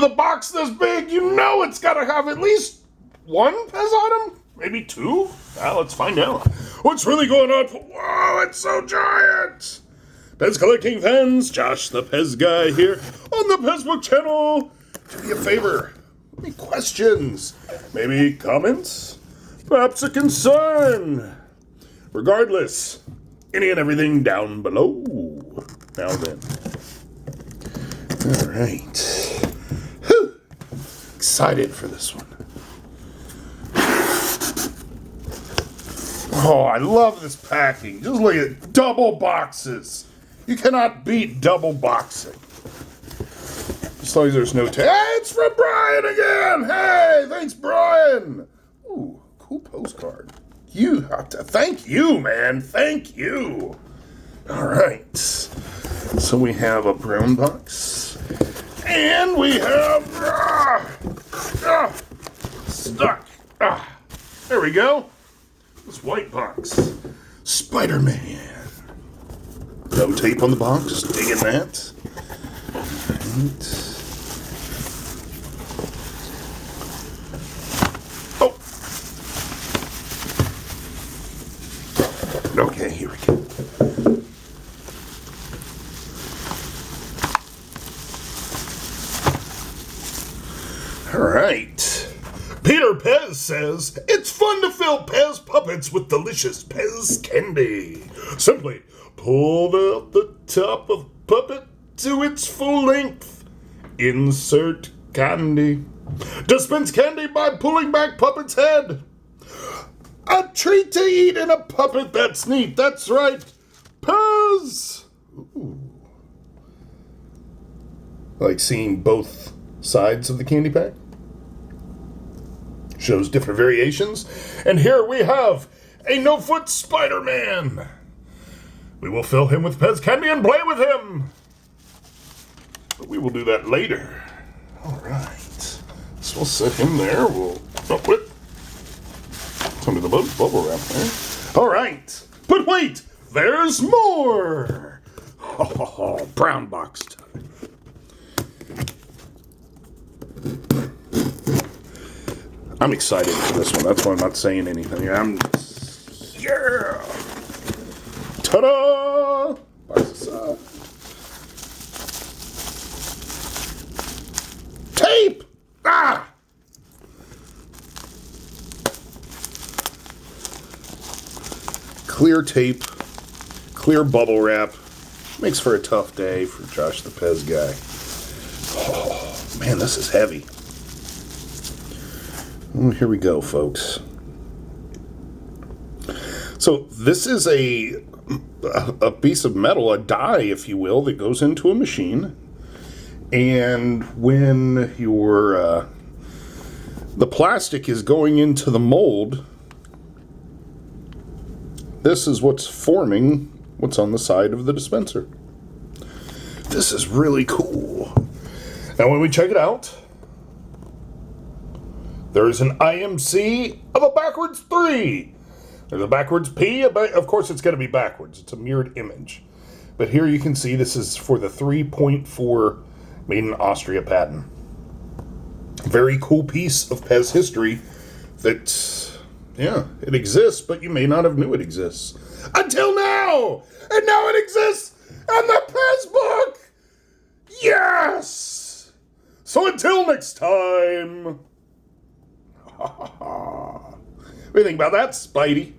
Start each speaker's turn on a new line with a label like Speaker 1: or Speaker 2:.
Speaker 1: With a box this big, you know it's got to have at least one PEZ item? Maybe two? Well, let's find out. What's really going on? Whoa, it's so giant! PEZ collecting fans, Josh the PEZ guy here on the PEZBook channel. Do me a favor. Any questions? Maybe comments? Perhaps a concern? Regardless, any and everything down below. Now then. All right. Whew. Excited for this one. Oh, I love this packing. Just look at double boxes. You cannot beat double boxing. As long as there's no tape. Hey, it's from Brian again. Hey, thanks, Brian. Ooh, cool postcard. Thank you, man. Thank you. All right. So we have a brown box. And we have stuck. There we go. This white box. Spider-Man. No tape on the box. Digging that. Right. Oh. Okay, here we go. All right. Peter PEZ says, it's fun to fill PEZ puppets with delicious PEZ candy. Simply pull out the top of puppet to its full length. Insert candy. Dispense candy by pulling back puppet's head. A treat to eat in a puppet, that's neat. That's right. PEZ. Ooh. Like seeing both sides of the candy pack. Shows different variations. And here we have a no-foot Spider-Man. We will fill him with PEZ candy and play with him. But we will do that later. All right. So we'll set him there. We'll put some of the bubble wrap there. All right. But wait, there's more. Oh, brown box time. I'm excited for this one. That's why I'm not saying anything. Yeah. Ta-da! Box aside. Tape! Ah! Clear tape. Clear bubble wrap. Makes for a tough day for Josh the PEZ guy. Oh, man, this is heavy. Oh, here we go, folks. So this is a piece of metal, a die, if you will, that goes into a machine. And when the plastic is going into the mold, this is what's forming what's on the side of the dispenser. This is really cool. Now when we check it out, there is an IMC of a backwards 3. There's a backwards P. Of course, it's going to be backwards. It's a mirrored image. But here you can see this is for the 3.4 made in Austria patent. Very cool piece of PEZ history that, yeah, it exists, but you may not have knew it exists. Until now! And now it exists in the PEZBook! Yes! So until next time... What do you think about that, Spidey?